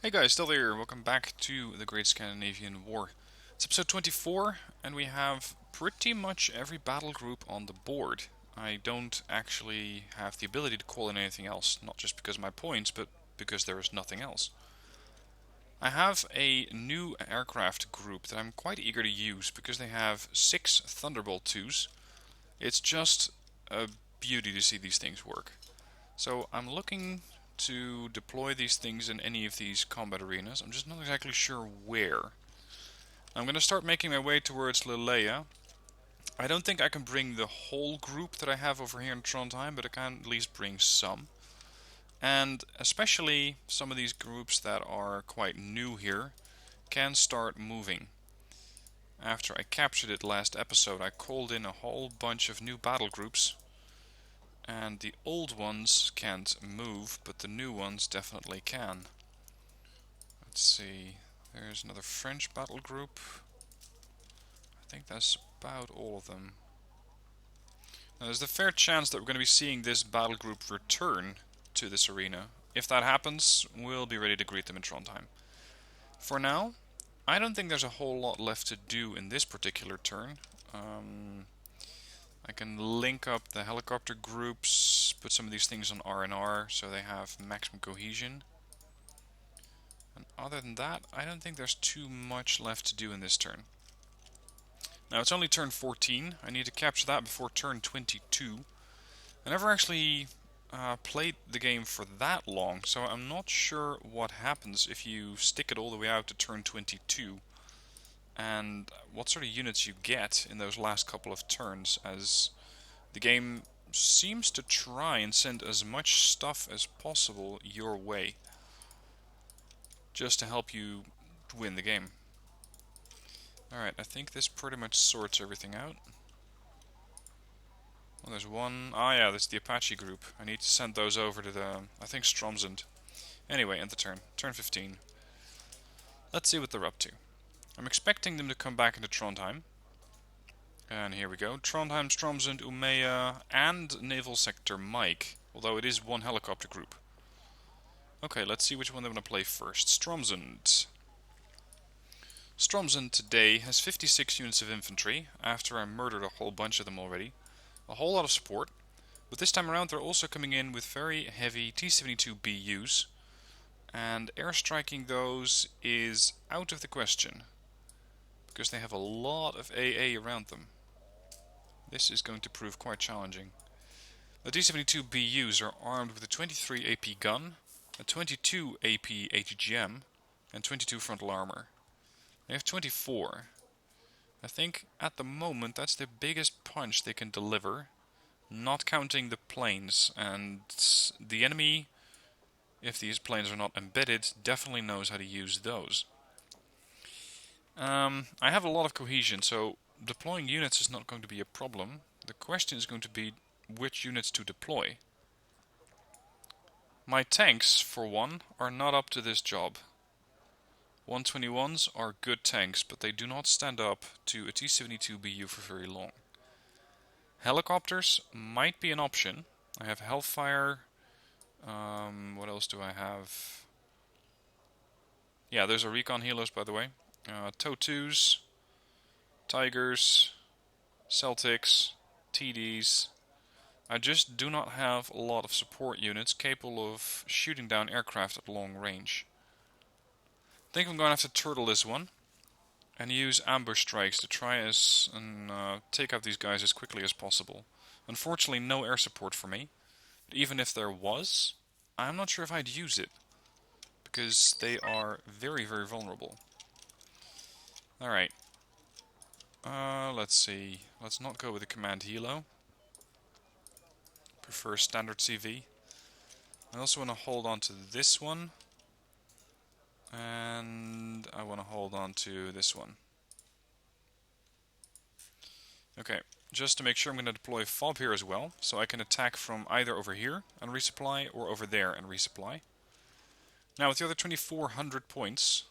Hey guys, still here. Welcome back to the Great Scandinavian War. It's episode 24, and we have pretty much every battle group on the board. I don't actually have the ability to call in anything else, not just because of my points, but because there is nothing else. I have a new aircraft group that I'm quite eager to use because they have 6 Thunderbolt 2s. It's just a beauty to see these things work. So I'm looking to deploy these things in any of these combat arenas. I'm just not exactly sure where. I'm going to start making my way towards Lilleia. I don't think I can bring the whole group that I have over here in Trondheim, but I can at least bring some. And especially some of these groups that are quite new here can start moving. After I captured it last episode, I called in a whole bunch of new battle groups. And the old ones can't move, but the new ones definitely can. Let's see, there's another French battle group. I think that's about all of them. Now, there's a fair chance that we're going to be seeing this battle group return to this arena. If that happens, we'll be ready to greet them in Trondheim. For now, I don't think there's a whole lot left to do in this particular turn. I can link up the helicopter groups, put some of these things on R&R so they have maximum cohesion. And other than that, I don't think there's too much left to do in this turn. Now it's only turn 14, I need to capture that before turn 22. I never actually played the game for that long, so I'm not sure what happens if you stick it all the way out to turn 22. And what sort of units you get in those last couple of turns, as the game seems to try and send as much stuff as possible your way, just to help you win the game. Alright, I think this pretty much sorts everything out. Well, there's one. Ah, yeah, that's the Apache group. I need to send those over to the, I think, Stromsund. Anyway, end the turn. Turn 15. Let's see what they're up to. I'm expecting them to come back into Trondheim. And here we go. Trondheim, Stromsund, Umeå, and Naval Sector Mike. Although it is one helicopter group. Okay, let's see which one they want to play first. Stromsund. Stromsund today has 56 units of infantry, after I murdered a whole bunch of them already. A whole lot of support, but this time around they're also coming in with very heavy T-72 BUs, and airstriking those is out of the question, because they have a lot of AA around them. This is going to prove quite challenging. The T-72 BUs are armed with a 23 AP gun, a 22 AP ATGM, and 22 frontal armor. They have 24. I think at the moment that's the biggest punch they can deliver, not counting the planes, and the enemy, if these planes are not embedded, definitely knows how to use those. I have a lot of cohesion, so deploying units is not going to be a problem. The question is going to be which units to deploy. My tanks, for one, are not up to this job. 121s are good tanks, but they do not stand up to a T-72 BU for very long. Helicopters might be an option. I have Hellfire. What else do I have? Yeah, there's a recon helos, by the way. TOW2s, Tigers, Celtics, TDs. I just do not have a lot of support units capable of shooting down aircraft at long range. I think I'm going to have to turtle this one and use ambush strikes to try and take out these guys as quickly as possible. Unfortunately, no air support for me. But even if there was, I'm not sure if I'd use it, because they are very, very vulnerable. Alright. Let's see. Let's not go with the command helo. Prefer standard CV. I also want to hold on to this one. And I want to hold on to this one. Okay, just to make sure, I'm going to deploy FOB here as well, so I can attack from either over here and resupply, or over there and resupply. Now with the other 2400 points,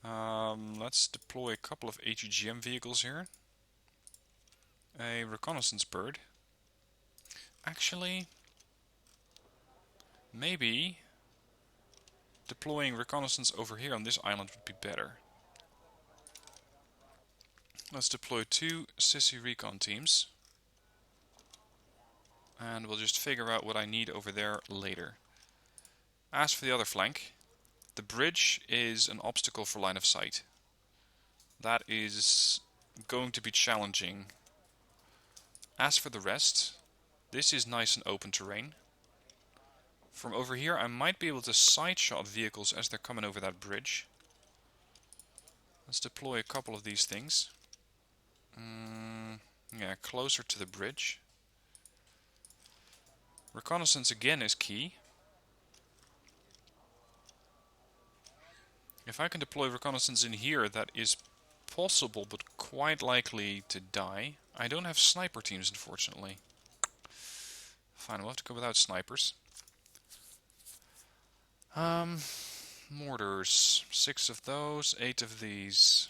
let's deploy a couple of AGGM vehicles here. A reconnaissance bird. Actually, maybe deploying reconnaissance over here on this island would be better. Let's deploy 2 sissy recon teams. And we'll just figure out what I need over there later. As for the other flank, the bridge is an obstacle for line of sight. That is going to be challenging. As for the rest, this is nice and open terrain. From over here I might be able to side shot vehicles as they're coming over that bridge. Let's deploy a couple of these things. Yeah, closer to the bridge. Reconnaissance again is key. If I can deploy reconnaissance in here, that is possible, but quite likely to die. I don't have sniper teams, unfortunately. Fine, we'll have to go without snipers. Mortars. 6 of those, 8 of these.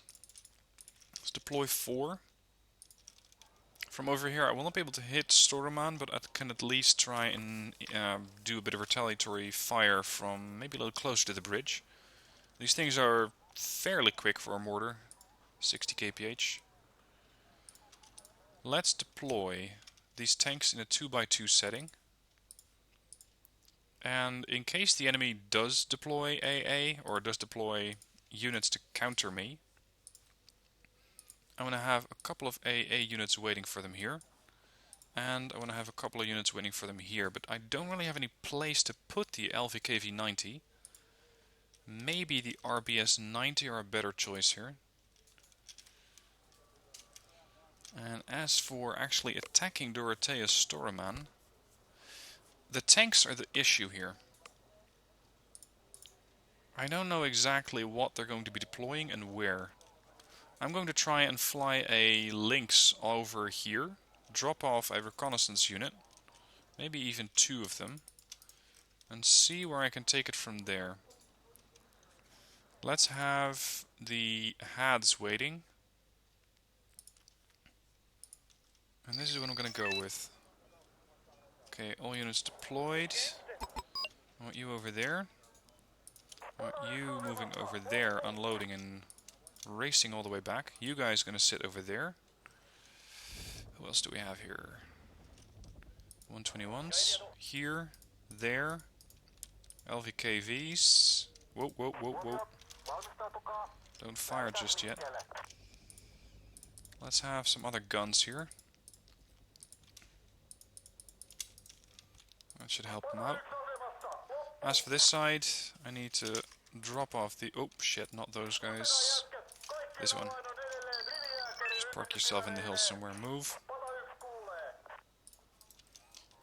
Let's deploy 4. From over here, I will not be able to hit Struma, but I can at least try and do a bit of retaliatory fire from maybe a little closer to the bridge. These things are fairly quick for a mortar, 60 kph. Let's deploy these tanks in a 2x2 setting. And in case the enemy does deploy AA, or does deploy units to counter me, I want to have a couple of AA units waiting for them here. And I want to have a couple of units waiting for them here, but I don't really have any place to put the LVKV-90. Maybe the RBS-90 are a better choice here. And as for actually attacking Dorotheus Storaman, the tanks are the issue here. I don't know exactly what they're going to be deploying and where. I'm going to try and fly a Lynx over here, drop off a reconnaissance unit, maybe even 2 of them, and see where I can take it from there. Let's have the HADs waiting. And this is what I'm going to go with. Okay, all units deployed. I want you over there. I want you moving over there, unloading and racing all the way back. You guys going to sit over there. Who else do we have here? 121s. Here. There. LVKVs. Whoa, whoa, whoa, whoa. Don't fire just yet. Let's have some other guns here. That should help them out. As for this side, I need to drop off the... Oh, shit, not those guys. This one. Just park yourself in the hills somewhere. Move.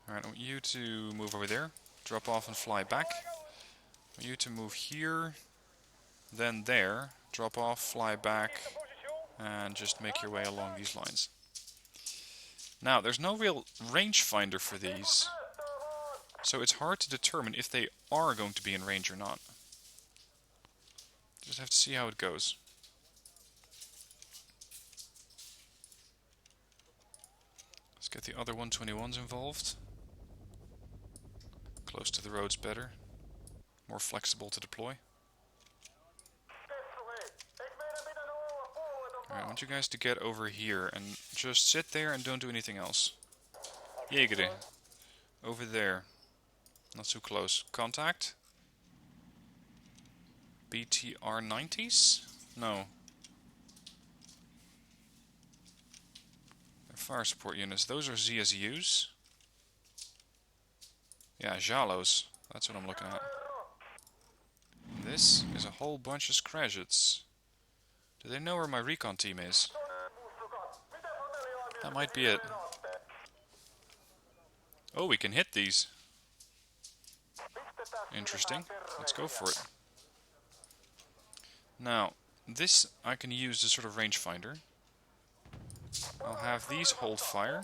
Alright, I want you to move over there. Drop off and fly back. I want you to move here. Then there. Drop off, fly back. And just make your way along these lines. Now, there's no real rangefinder for these. So it's hard to determine if they are going to be in range or not. Just have to see how it goes. Let's get the other 121s involved. Close to the road's better. More flexible to deploy. Alright, I want you guys to get over here and just sit there and don't do anything else. Jäger. Over there. Not too close. Contact. BTR-90s? No. They're fire support units. Those are ZSUs. Yeah, Jalos. That's what I'm looking at. This is a whole bunch of Skrazhets. Do they know where my recon team is? That might be it. Oh, we can hit these. Interesting. Let's go for it. Now, this I can use as sort of rangefinder. I'll have these hold fire.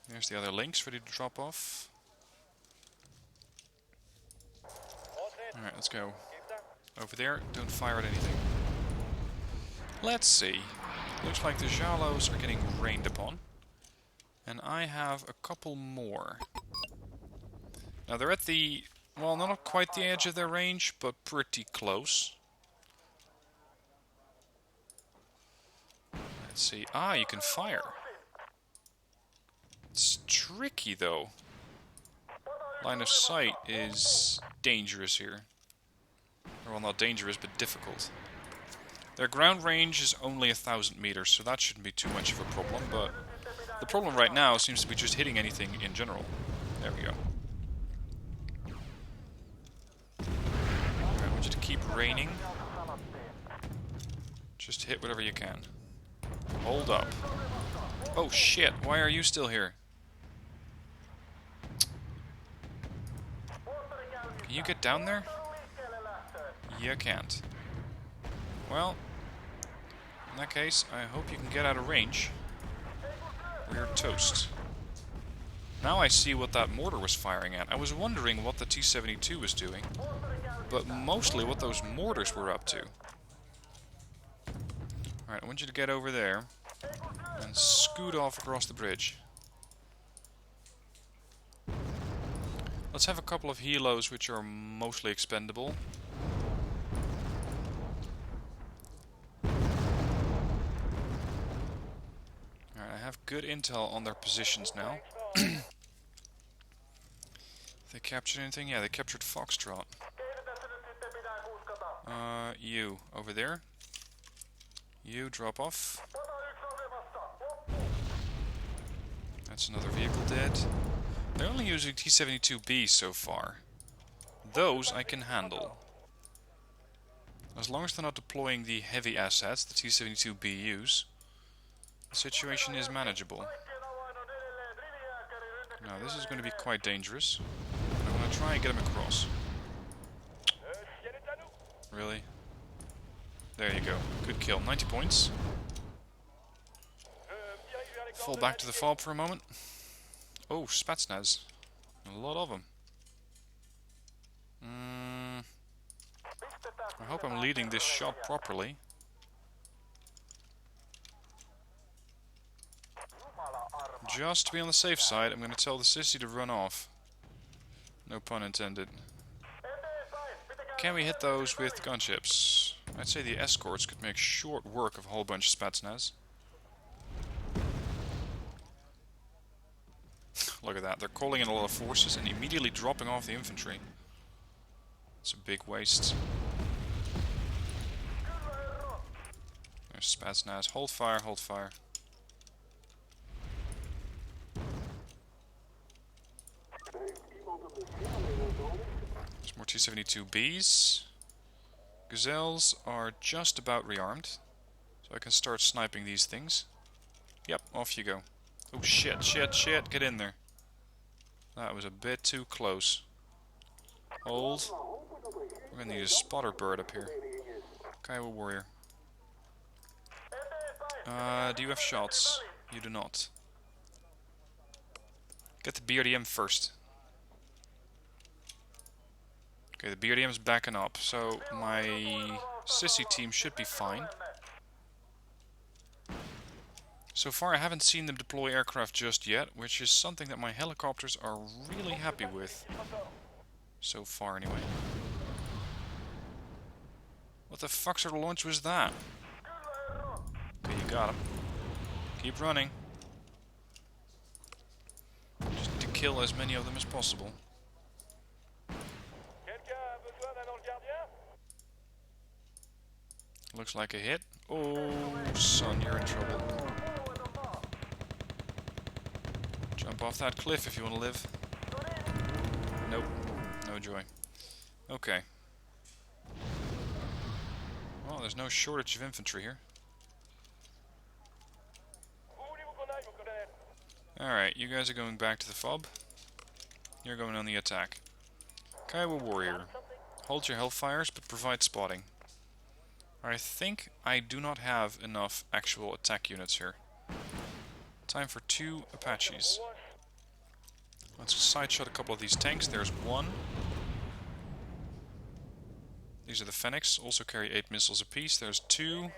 There's the other Lynx ready to drop off. Alright, let's go. Over there, don't fire at anything. Let's see. Looks like the Jalos are getting rained upon. And I have a couple more. Now they're at the Well, not quite the edge of their range, but pretty close. Let's see. Ah, you can fire. It's tricky, though. Line of sight is dangerous here. Well, not dangerous, but difficult. Their ground range is only 1,000 meters, so that shouldn't be too much of a problem, but the problem right now seems to be just hitting anything in general. There we go. I want you to keep raining. Just hit whatever you can. Hold up. Oh shit, why are you still here? Can you get down there? You can't. Well, in that case, I hope you can get out of range. Or you're toast. Now I see what that mortar was firing at. I was wondering what the T-72 was doing, but mostly what those mortars were up to. Alright, I want you to get over there and scoot off across the bridge. Let's have a couple of helos which are mostly expendable. Alright, I have good intel on their positions now. They captured anything? Yeah, they captured Foxtrot. You, over there. You, drop off. That's another vehicle dead. They're only using T-72B so far. Those I can handle. As long as they're not deploying the heavy assets, the T-72BUs, the situation is manageable. Now this is going to be quite dangerous. I'm going to try and get them across. Really? There you go. Good kill. 90 points. Fall back to the fob for a moment. Oh, Spetsnaz. A lot of them. I hope I'm leading this shot properly. Just to be on the safe side, I'm going to tell the sissy to run off. No pun intended. Can we hit those with gunships? I'd say the escorts could make short work of a whole bunch of Spetsnaz. Look at that, they're calling in a lot of forces and immediately dropping off the infantry. It's a big waste. There's Spetsnaz. Hold fire, hold fire. There's more T-72Bs. Gazelles are just about rearmed, so I can start sniping these things. Yep, off you go. Oh shit, shit, shit, get in there. That was a bit too close. Hold. We're gonna need a spotter bird up here. Kiowa warrior. Do you have shots? You do not. Get the BRDM first. Okay, the BRDM is backing up, so my sissy team should be fine. So far I haven't seen them deploy aircraft just yet, which is something that my helicopters are really happy with. So far anyway. What the fuck sort of launch was that? Okay, you got him. Keep running. Just to kill as many of them as possible. Looks like a hit. Oh, son, you're in trouble. Jump off that cliff if you want to live. Nope. No joy. Okay. Well, there's no shortage of infantry here. Alright, you guys are going back to the fob. You're going on the attack. Kiowa warrior. Hold your hellfires, but provide spotting. I think I do not have enough actual attack units here. Time for 2 Apaches. Let's sideshot a couple of these tanks. There's one. These are the Fenix, also carry 8 missiles apiece. There's 2.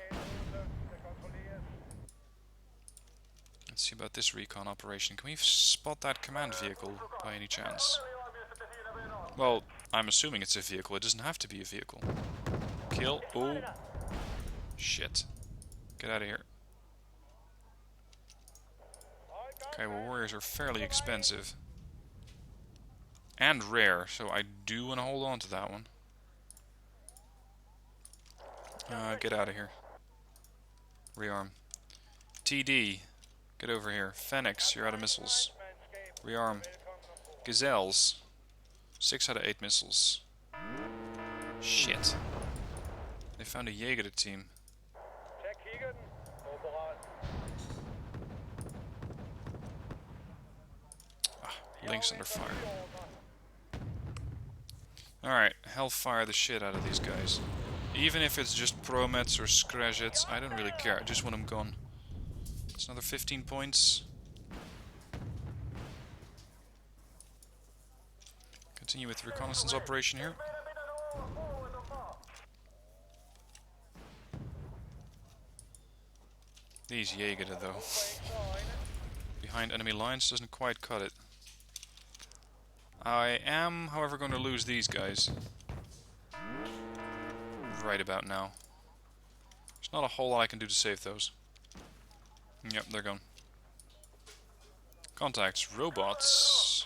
Let's see about this recon operation. Can we spot that command vehicle by any chance? Well, I'm assuming it's a vehicle. It doesn't have to be a vehicle. Kill. Oh. Shit. Get out of here. Okay, well, warriors are fairly expensive. And rare, so I do want to hold on to that one. Get out of here. Rearm. TD. Get over here. Phoenix, you're out of missiles. Rearm. Gazelles. 6 out of 8 missiles. Shit. They found a Jaeger team. Link's under fire. Alright, hellfire the shit out of these guys. Even if it's just Promets or Skrezhets, I don't really care. I just want them gone. That's another 15 points. Continue with the reconnaissance operation here. These Jaeger though. Behind enemy lines doesn't quite cut it. I am, however, going to lose these guys. Right about now. There's not a whole lot I can do to save those. Yep, they're gone. Contacts, robots.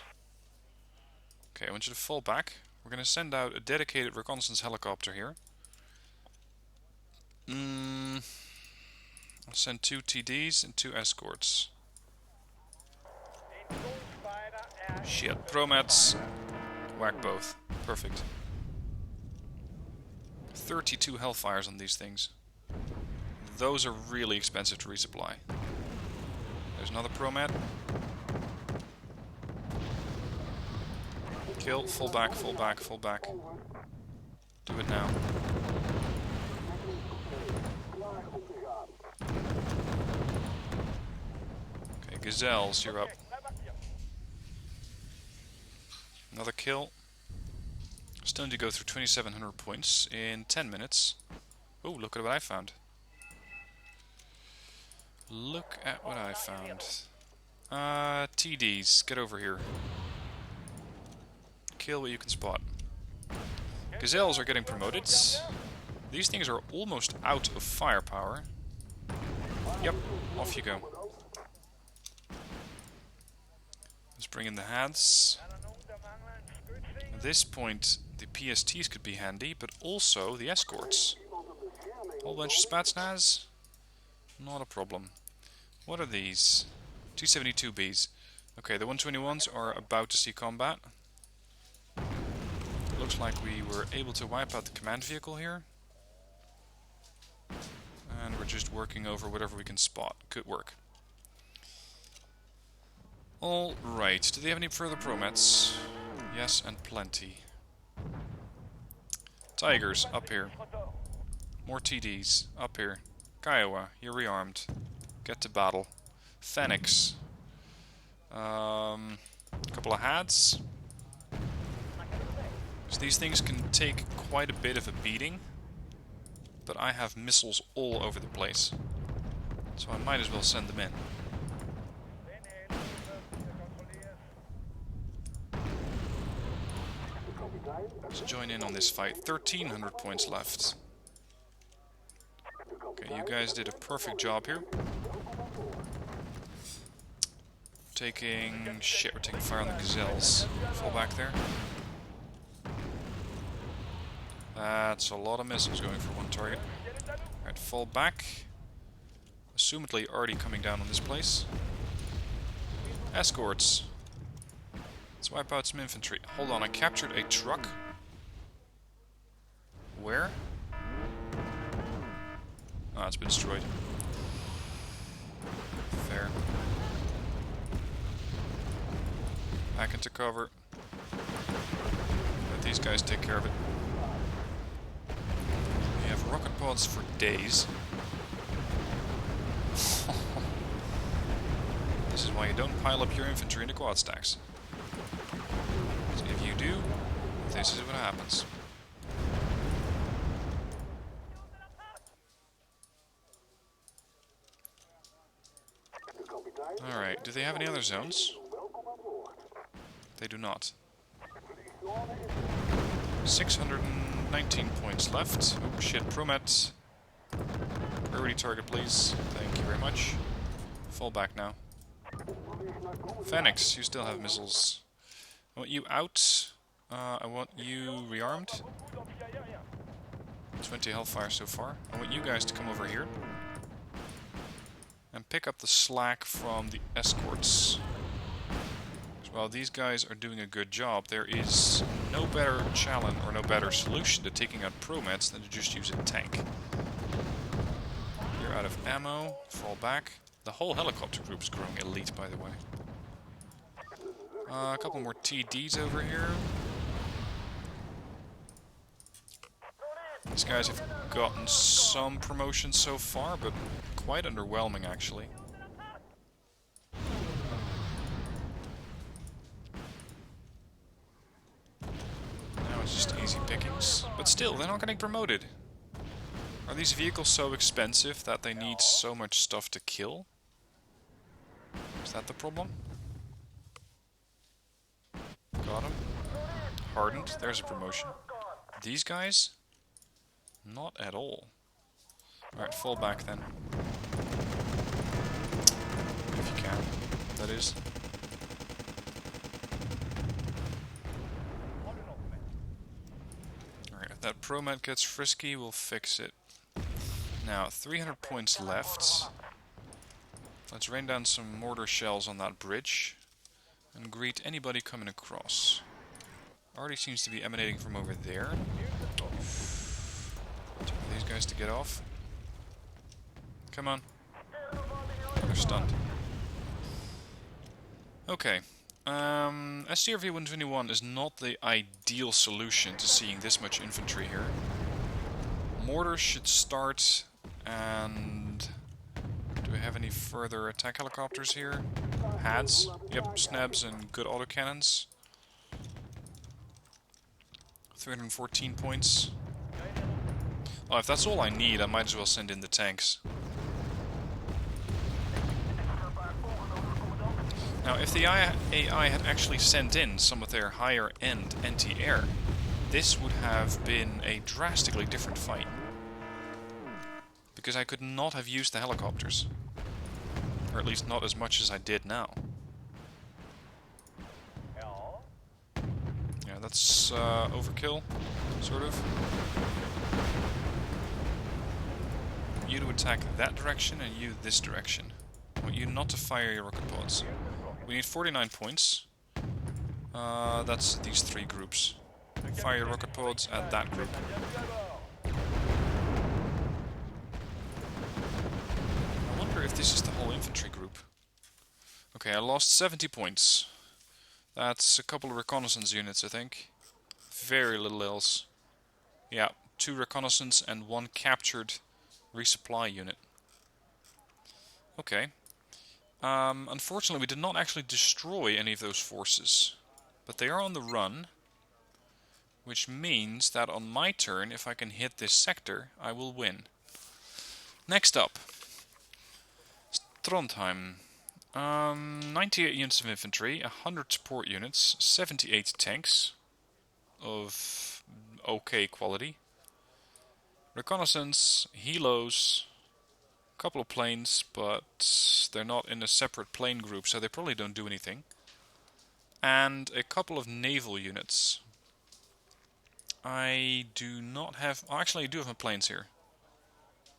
Okay, I want you to fall back. We're going to send out a dedicated reconnaissance helicopter here. I'll send 2 TDs and 2 escorts. Shit, Promets. Whack both. Perfect. 32 Hellfires on these things. Those are really expensive to resupply. There's another Promet. Kill, full back, full back, full back. Do it now. Okay, Gazelles, you're up. Another kill. Still need to go through 2,700 points in 10 minutes. Oh, look at what I found. Look at what I found. TDs, get over here. Kill what you can spot. Gazelles are getting promoted. These things are almost out of firepower. Yep, off you go. Let's bring in the Hads. At this point, the PSTs could be handy, but also the escorts. Whole bunch of Spatsnaz? Not a problem. What are these? 272Bs. Okay, the 121s are about to see combat. Looks like we were able to wipe out the command vehicle here. And we're just working over whatever we can spot. Good work. Alright, do they have any further Promets? Yes, and plenty. Tigers, up here. More TDs, up here. Kiowa, you're rearmed. Get to battle. Phoenix. Couple of Hads. So these things can take quite a bit of a beating. But I have missiles all over the place. So I might as well send them in. Let's join in on this fight. 1,300 points left. Okay, you guys did a perfect job here. Taking... shit, we're taking fire on the Gazelles. Fall back there. That's a lot of missiles going for one target. Alright, fall back. Assumedly already coming down on this place. Escorts. Let's wipe out some infantry. Hold on, I captured a truck. Where? Ah, it's been destroyed. Fair. Back into cover. Let these guys take care of it. We have rocket pods for days. This is why you don't pile up your infantry into quad stacks. So if you do, this is what happens. Alright, do they have any other zones? They do not. 619 points left. Oh shit, Promet. Priority target, please. Thank you very much. Fall back now. Phoenix, you still have missiles. I want you out. I want you rearmed. 20 hellfire so far. I want you guys to come over here. And pick up the slack from the escorts. While these guys are doing a good job, there is no better challenge or no better solution to taking out Promets than to just use a tank. You're out of ammo, fall back. The whole helicopter group is growing elite, by the way. A couple more TDs over here. These guys have gotten some promotions so far, but quite underwhelming actually. Now it's just easy pickings. But still, they're not getting promoted. Are these vehicles so expensive that they need so much stuff to kill? Is that the problem? Got him. Hardened, there's a promotion. These guys? Not at all. Alright, fall back then. If you can, that is. Alright, if that Promet gets frisky, we'll fix it. Now, 300 points left. Let's rain down some mortar shells on that bridge. And greet anybody coming across. Already seems to be emanating from over there. These guys to get off. Come on. They're stunned. Okay. SCRV 121 is not the ideal solution to seeing this much infantry here. Mortars should start, and do we have any further attack helicopters here? HADs, yep, snabs and good autocannons. 314 points. Oh, if that's all I need, I might as well send in the tanks. Now, if the AI had actually sent in some of their higher-end anti-air, this would have been a drastically different fight. Because I could not have used the helicopters. Or at least not as much as I did now. Yeah, that's overkill, sort of. You to attack that direction and you this direction. I want you not to fire your rocket pods. We need 49 points. That's these three groups. Fire your rocket pods at that group. I wonder if this is the whole infantry group. Okay, I lost 70 points. That's a couple of reconnaissance units, I think. Very little else. Yeah, 2 reconnaissance and 1 captured resupply unit. Okay. Unfortunately, we did not actually destroy any of those forces. But they are on the run. Which means that on my turn, if I can hit this sector, I will win. Next up. Trondheim. 98 units of infantry, 100 support units, 78 tanks of okay quality. Reconnaissance, helos, a couple of planes, but they're not in a separate plane group, so they probably don't do anything. And a couple of naval units. I do not have... Oh, actually, I do have my planes here.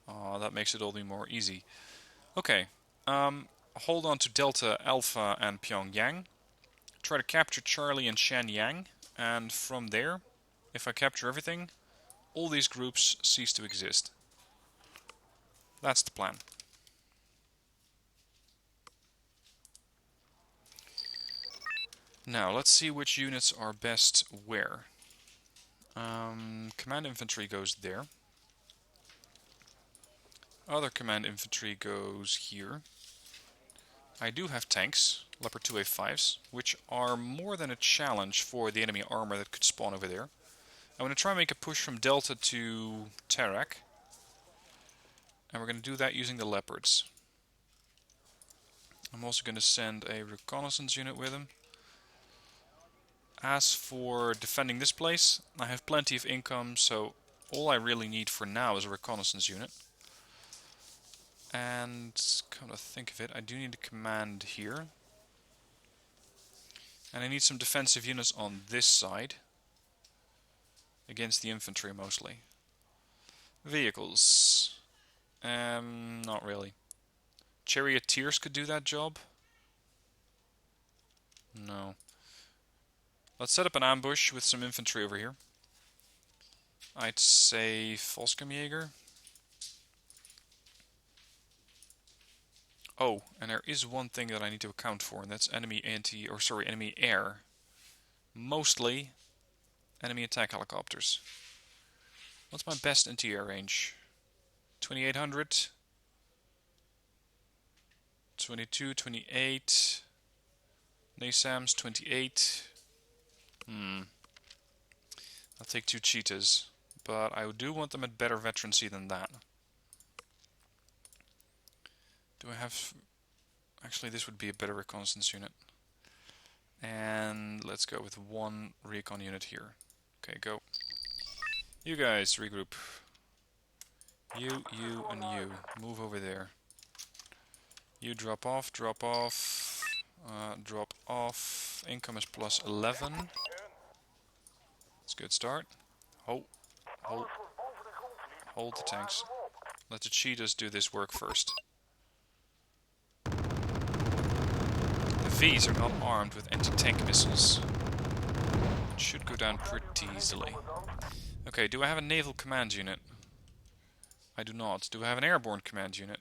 Oh, that makes it all the more easy. Okay. Hold on to Delta, Alpha, and Pyongyang. Try to capture Charlie and Shenyang. And from there, if I capture everything, all these groups cease to exist. That's the plan. Now, let's see which units are best where. Command infantry goes there. Other command infantry goes here. I do have tanks, Leopard 2A5s, which are more than a challenge for the enemy armor that could spawn over there. I'm going to try and make a push from Delta to Tarak. And we're going to do that using the Leopards. I'm also going to send a reconnaissance unit with them. As for defending this place, I have plenty of income, so all I really need for now is a reconnaissance unit. And come to think of it, I do need a command here. And I need some defensive units on this side. Against the infantry mostly. Vehicles. Not really. Charioteers could do that job. No. Let's set up an ambush with some infantry over here. I'd say Volkskamjäger. Oh, and there is one thing that I need to account for, and that's enemy air. Mostly enemy attack helicopters. What's my best anti-air range? 2800. 22, 28. NASAMS 28. I'll take 2 cheetahs, but I do want them at better veterancy than that. Do I have... Actually, this would be a better reconnaissance unit. And let's go with 1 recon unit here. Okay, go. You guys, regroup. You, and you. Move over there. You drop off, drop off. Drop off. Income is plus 11. That's a good start. Hold the tanks. Let the cheetahs do this work first. The V's are not armed with anti-tank missiles. It should go down pretty easily. Okay, do I have a naval command unit? I do not. Do I have an airborne command unit?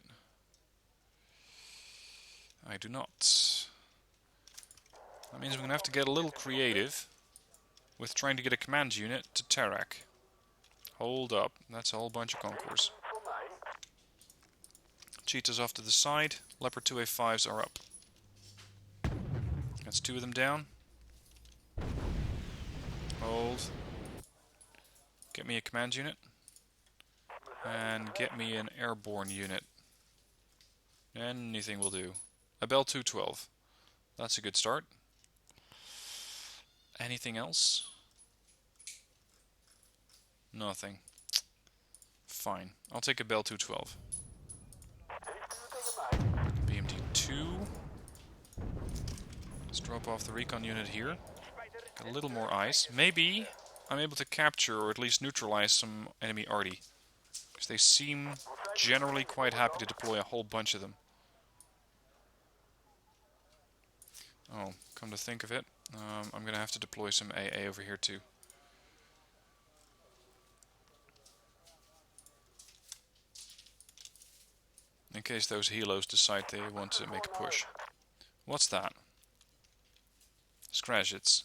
I do not. That means I'm going to have to get a little creative with trying to get a command unit to Tarak. Hold up, that's a whole bunch of concourse. Cheetahs off to the side. Leopard 2A5s are up. That's 2 of them down. Hold. Get me a command unit. And get me an airborne unit. Anything will do. A Bell 212. That's a good start. Anything else? Nothing. Fine. I'll take a Bell 212. BMD 2. Let's drop off the recon unit here. Got a little more ice. Maybe I'm able to capture or at least neutralize some enemy arty. Because they seem generally quite happy to deploy a whole bunch of them. Oh, come to think of it, I'm going to have to deploy some AA over here too. In case those helos decide they want to make a push. What's that? Scratchets.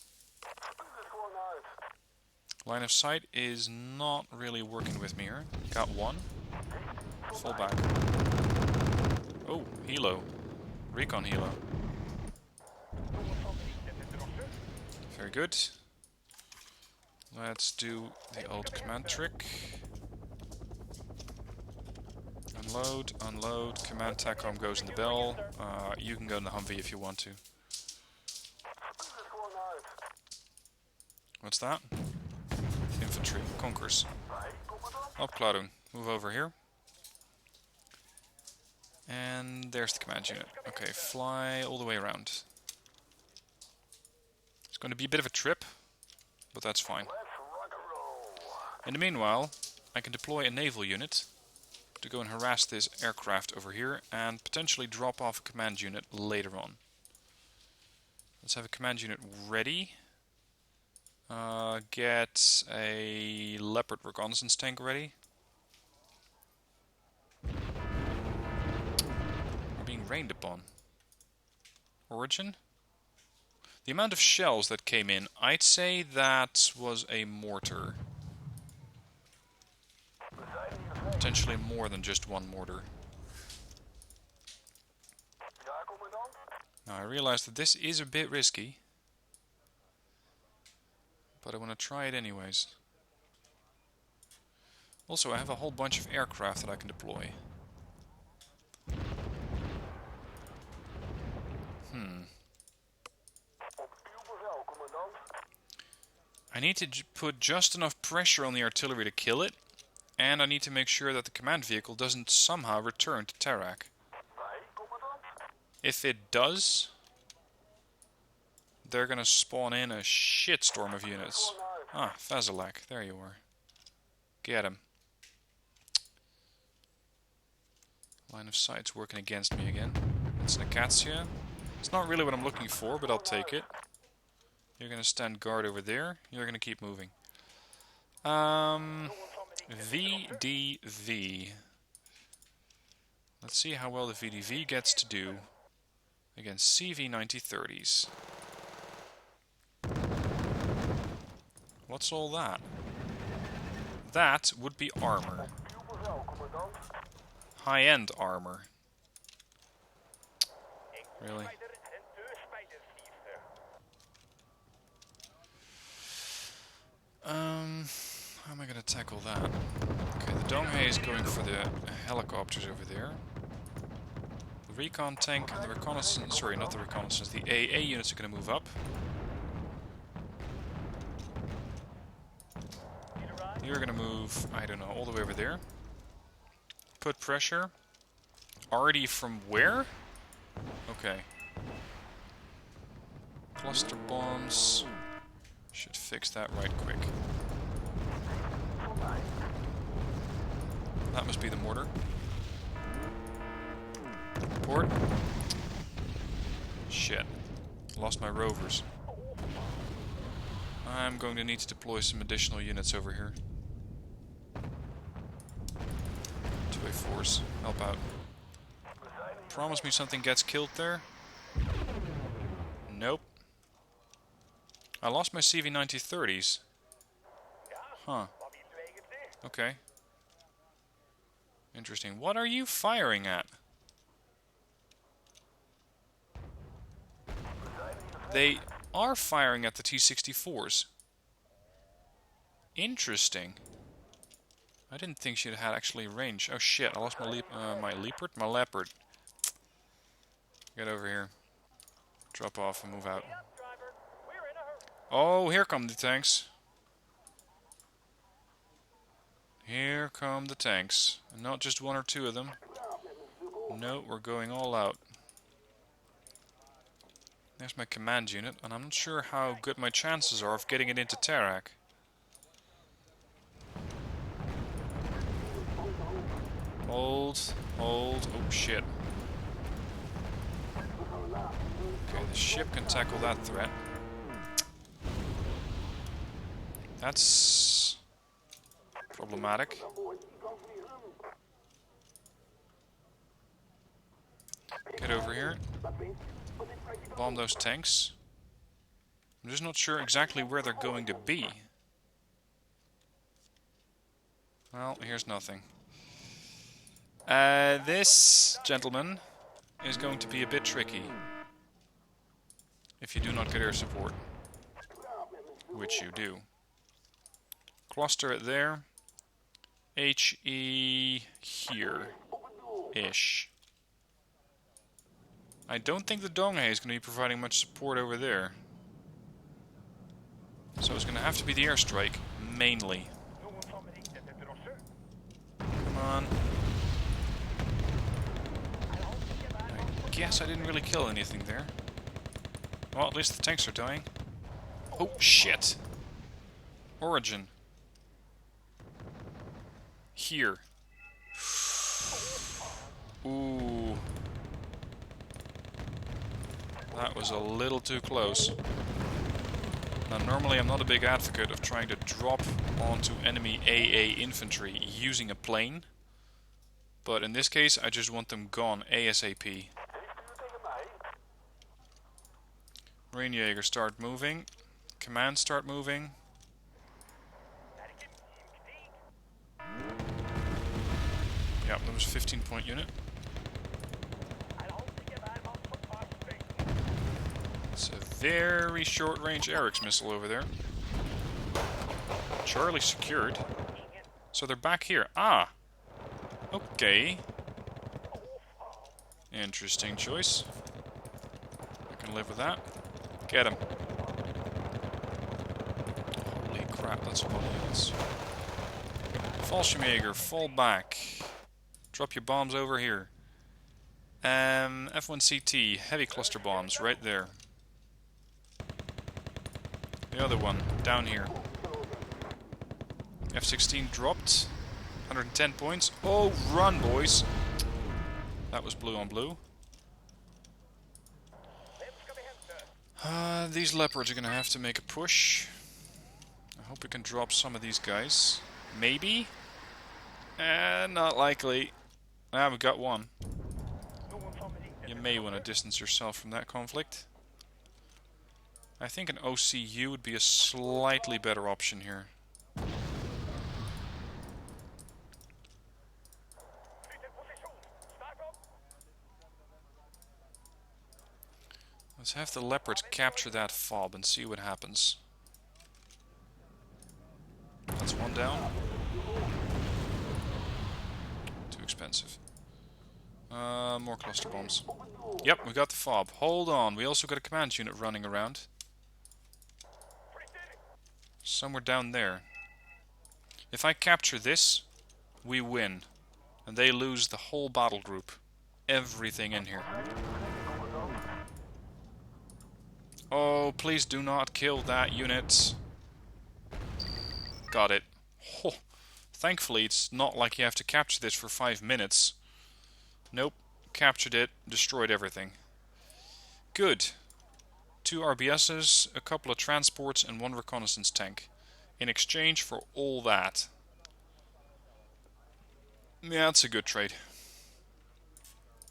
Line of sight is not really working with me here. Got 1. Fall back. Oh, helo. Recon helo. Very good. Let's do the old command trick. Unload, unload, command TACOM goes in the Bell. You can go in the Humvee if you want to. What's that? Infantry, Conkers. Opklaring, move over here. And there's the command unit. Okay, fly all the way around. It's going to be a bit of a trip, but that's fine. In the meanwhile, I can deploy a naval unit to go and harass this aircraft over here and potentially drop off a command unit later on. Let's have a command unit ready. Get a Leopard reconnaissance tank ready. We're being rained upon. Origin? The amount of shells that came in, I'd say that was a mortar. Potentially more than just 1 mortar. Now I realize that this is a bit risky, but I want to try it anyways. Also, I have a whole bunch of aircraft that I can deploy. need to put just enough pressure on the artillery to kill it, and I need to make sure that the command vehicle doesn't somehow return to Tarak. If it does, they're gonna spawn in a shitstorm of units. Ah, Fazalak, there you are. Get him. Line of sight's working against me again. It's Nakatsya. It's not really what I'm looking for, but I'll take it. You're gonna stand guard over there. You're gonna keep moving. VDV. Let's see how well the VDV gets to do against CV-9030s. What's all that? That would be armor. High-end armor. Really? How am I gonna tackle that? Okay, the Donghae is going for the helicopters over there. The recon tank and the reconnaissance, sorry, not the reconnaissance, the AA units are gonna move up. You're gonna move, I don't know, all the way over there. Put pressure. Already from where? Okay. Cluster bombs. Should fix that right quick. That must be the mortar. Port. Shit. Lost my rovers. I'm going to need to deploy some additional units over here. 2A4s. Help out. Promise me something gets killed there. Nope. I lost my CV-9030s. Huh. Okay. Interesting. What are you firing at? They are firing at the T-64s. Interesting. I didn't think she'd had actually range. Oh shit, I lost my leopard. Get over here. Drop off and move out. Oh, here come the tanks. Here come the tanks. And not just one or two of them. No, we're going all out. There's my command unit, and I'm not sure how good my chances are of getting it into Tarak. Hold. Oh shit. Okay, the ship can tackle that threat. That's problematic. Get over here. Bomb those tanks. I'm just not sure exactly where they're going to be. Well, here's nothing. This, gentleman, is going to be a bit tricky. If you do not get air support. Which you do. Cluster it there. HE here-ish. I don't think the Donghae is going to be providing much support over there. So it's going to have to be the airstrike, mainly. Come on. I guess I didn't really kill anything there. Well, at least the tanks are dying. Oh, shit. Origin. Here. Ooh. That was a little too close. Now, normally I'm not a big advocate of trying to drop onto enemy AA infantry using a plane. But in this case, I just want them gone ASAP. Rainjäger start moving. Command start moving. Yeah, that was a 15-point unit. It's a very short-range Eric's missile over there. Charlie secured. So they're back here. Ah! Okay. Interesting choice. I can live with that. Get him. Holy crap, that's a lot of units. Fallschirmjäger, fall back. Drop your bombs over here. F1CT, heavy cluster bombs, right there. The other one, down here. F-16 dropped. 110 points. Oh, run, boys! That was blue on blue. These leopards are gonna have to make a push. I hope we can drop some of these guys. Maybe? Not likely. Ah, we got one. You may want to distance yourself from that conflict. I think an OCU would be a slightly better option here. Let's have the leopards capture that fob and see what happens. That's one down. Too expensive. More cluster bombs. Yep, we got the fob. Hold on, we also got a command unit running around. Somewhere down there. If I capture this, we win. And they lose the whole battle group. Everything in here. Oh, please do not kill that unit. Got it. Oh, thankfully, it's not like you have to capture this for 5 minutes. Nope. Captured it, destroyed everything. Good. 2 RBSs, a couple of transports, and 1 reconnaissance tank. In exchange for all that. Yeah, that's a good trade.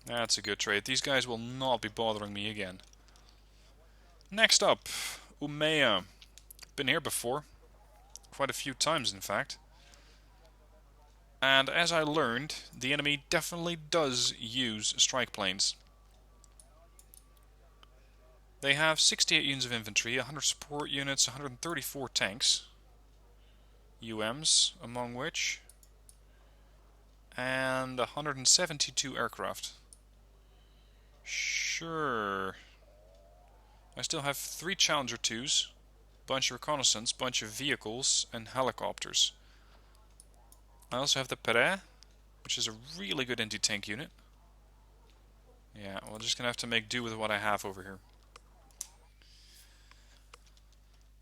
That's a good trade. These guys will not be bothering me again. Next up, Umeå. Been here before. Quite a few times, in fact. And as I learned, the enemy definitely does use strike planes. They have 68 units of infantry, 100 support units, 134 tanks. UMs, among which. And 172 aircraft. Sure. I still have 3 Challenger 2s, bunch of reconnaissance, bunch of vehicles, and helicopters. I also have the Perret, which is a really good anti-tank unit. Yeah, we're just gonna have to make do with what I have over here.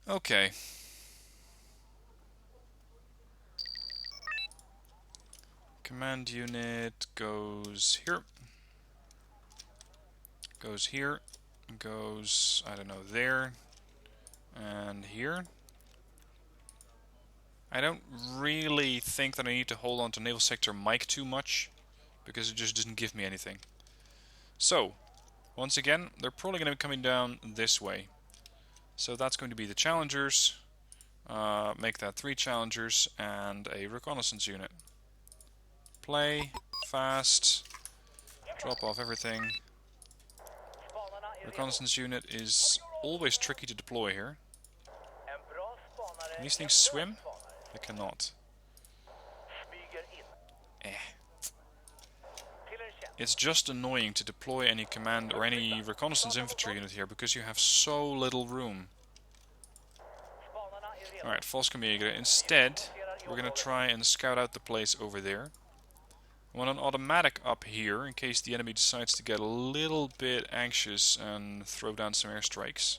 Okay. Command unit goes here. Goes here. Goes, I don't know, there. And here. I don't really think that I need to hold on to Naval Sector Mike too much, because it just doesn't give me anything. So, once again, they're probably going to be coming down this way. So that's going to be the Challengers. Make that 3 Challengers and a reconnaissance unit. Play, fast, drop off everything. Reconnaissance unit is always tricky to deploy here. Can these things swim? They cannot. It's just annoying to deploy any command or any reconnaissance infantry unit here because you have so little room. Alright, Fallschirmjäger. Instead, we're going to try and scout out the place over there. I want an automatic up here in case the enemy decides to get a little bit anxious and throw down some airstrikes.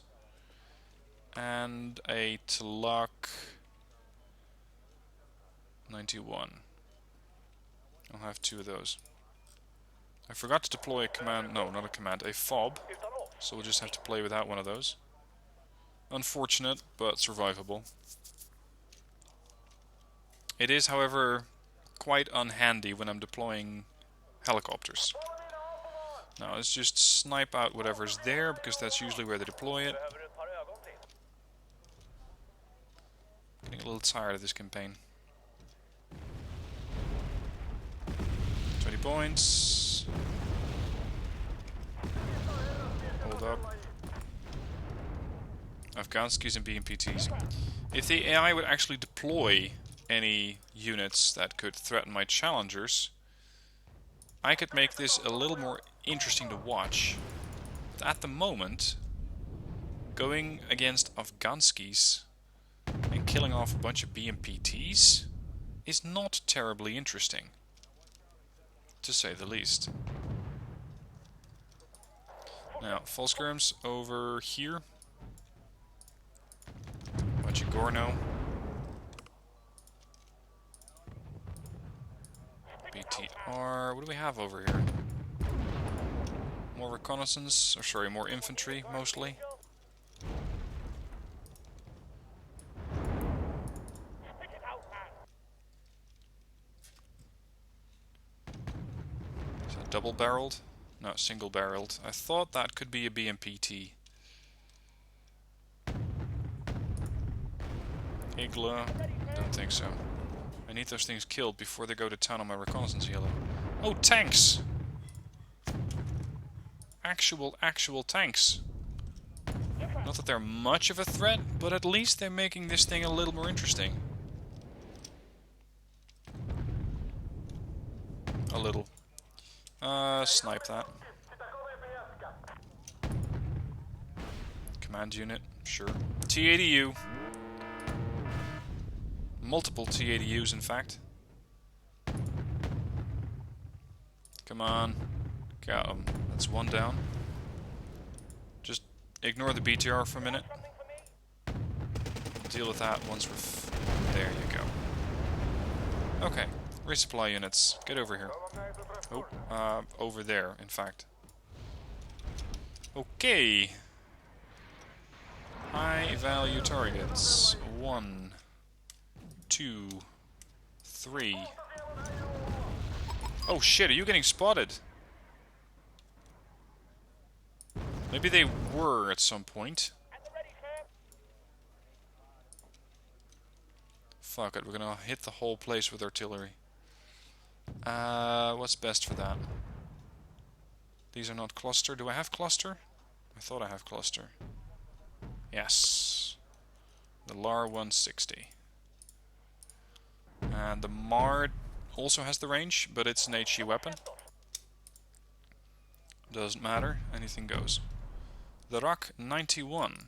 And a Tluk 91. I'll have 2 of those. I forgot to deploy a command, no, not a command, a fob. So we'll just have to play without one of those. Unfortunate, but survivable. It is, however, quite unhandy when I'm deploying helicopters. Now let's just snipe out whatever's there, because that's usually where they deploy it. Getting a little tired of this campaign. 20 points. Hold up. Afghanskis and BMPTs. If the AI would actually deploy any units that could threaten my challengers, I could make this a little more interesting to watch. But at the moment, going against Afghanskis and killing off a bunch of BMPTs is not terribly interesting, to say the least. Now, Volsgrim's over here. Bunch of Gorno. BTR. What do we have over here? More reconnaissance, or sorry, more infantry, mostly. Is that double-barreled? No, single-barreled. I thought that could be a BMPT. Igla? Don't think so. I need those things killed before they go to town on my reconnaissance yellow. Oh, tanks! Actual tanks. Not that they're much of a threat, but at least they're making this thing a little more interesting. A little. Snipe that. Command unit, sure. T-80U. Multiple T-80Us, in fact. Come on. Got him. That's one down. Just ignore the BTR for a minute. Deal with that once we're... There you go. Okay. Resupply units. Get over here. Oh, over there, in fact. Okay. High value targets. 1, 2, 3. Oh shit, are you getting spotted? Maybe they were at some point. Fuck it, we're gonna hit the whole place with artillery. What's best for that? These are not cluster. Do I have cluster? I thought I have cluster. Yes. The LAR 160. And the MAR also has the range, but it's an HE weapon. Doesn't matter, anything goes. The ROC 91.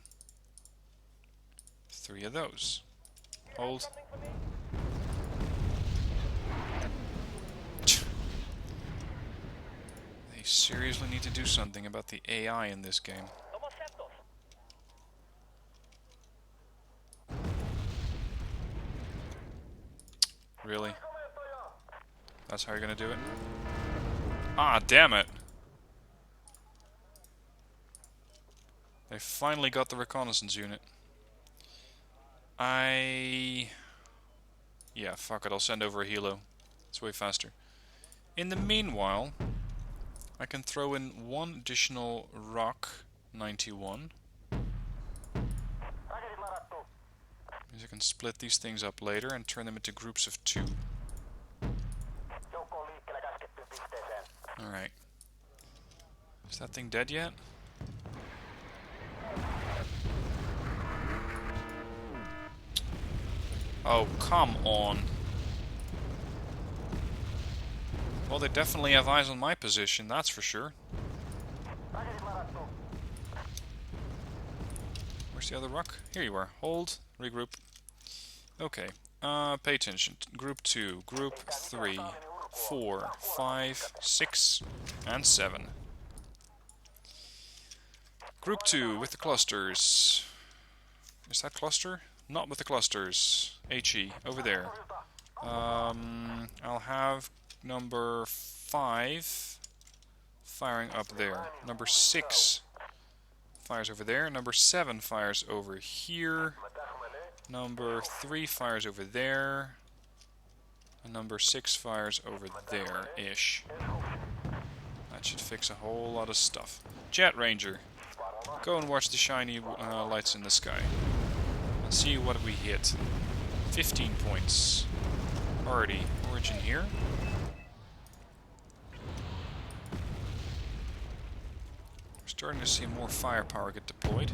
3 of those. Hold. They seriously need to do something about the AI in this game. Really? That's how you're gonna do it? Ah, damn it! They finally got the reconnaissance unit. Yeah, fuck it, I'll send over a helo. It's way faster. In the meanwhile, I can throw in one additional ROC 91. I can split these things up later and turn them into groups of 2. Alright. Is that thing dead yet? Oh, come on. Well, they definitely have eyes on my position, that's for sure. Where's the other rock? Here you are. Hold. Regroup. Okay. Pay attention. Group 2, Group 3, 4, 5, 6, and 7. Group 2 with the clusters. Is that cluster? Not with the clusters. HE, over there. I'll have number 5 firing up there. Number 6 fires over there. Number 7 fires over here. Number 3 fires over there. And number 6 fires over there-ish. That should fix a whole lot of stuff. Jet Ranger. Go and watch the shiny lights in the sky. And see what we hit. 15 points. Already. Origin here. We're starting to see more firepower get deployed.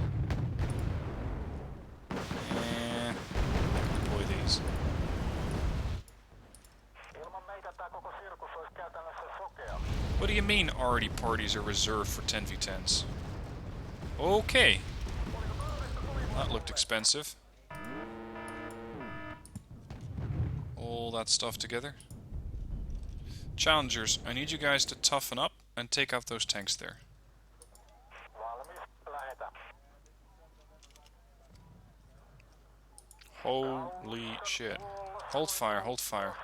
Deploy these. What do you mean already parties are reserved for 10v10s? Okay. That looked expensive. all that stuff together. Challengers, I need you guys to toughen up and take out those tanks there. Holy shit. Hold fire, hold fire.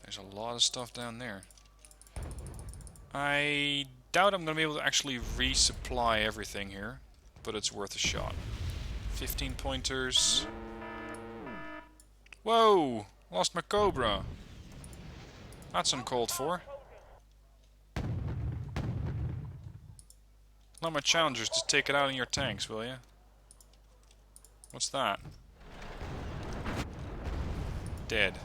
There's a lot of stuff down there. I doubt I'm going to be able to actually resupply everything here, but it's worth a shot. 15 pointers. Whoa! Lost my Cobra. That's uncalled for. Not my challengers, just take it out in your tanks, will ya? What's that? Dead.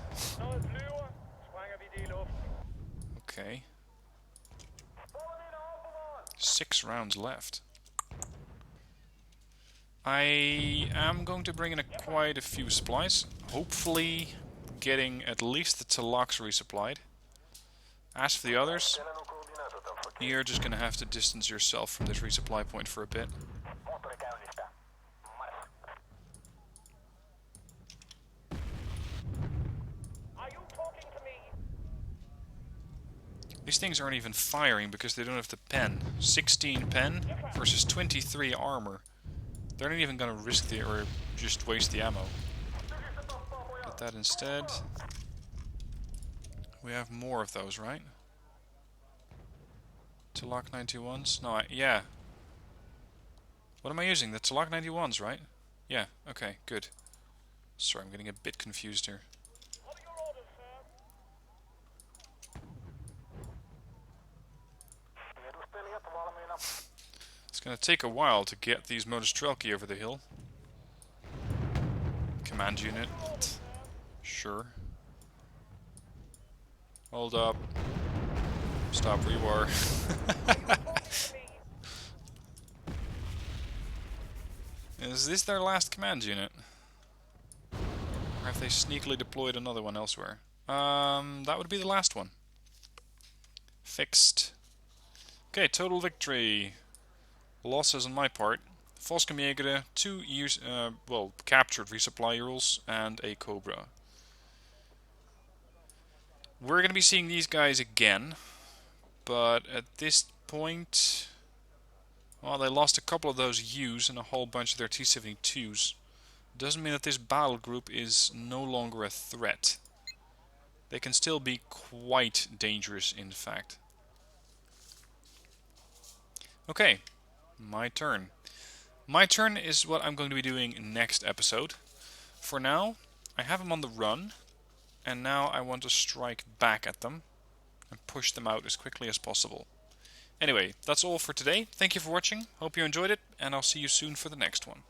Okay. 6 rounds left. I am going to bring in quite a few supplies. Hopefully getting at least the Talox resupplied. As for the others, you're just going to have to distance yourself from this resupply point for a bit. These things aren't even firing because they don't have the pen. 16 pen versus 23 armor. They're not even going to risk the or just waste the ammo. Get that instead. We have more of those, right? Talak 91s? No, yeah. What am I using? The Talak 91s, right? Yeah, okay, good. Sorry, I'm getting a bit confused here. It's going to take a while to get these Motostrelki over the hill. Command unit. Sure. Hold up. Stop where you are. Is this their last command unit? Or have they sneakily deployed another one elsewhere? That would be the last one. Fixed. Okay, total victory. Losses on my part. Volskamjäger, 2 years, captured resupply rules, and a Cobra. We're going to be seeing these guys again, but at this point, well, they lost a couple of those U's and a whole bunch of their T-72s. Doesn't mean that this battle group is no longer a threat. They can still be quite dangerous, in fact. Okay, my turn. My turn is what I'm going to be doing next episode. For now, I have them on the run, and now I want to strike back at them and push them out as quickly as possible. Anyway, that's all for today. Thank you for watching, hope you enjoyed it, and I'll see you soon for the next one.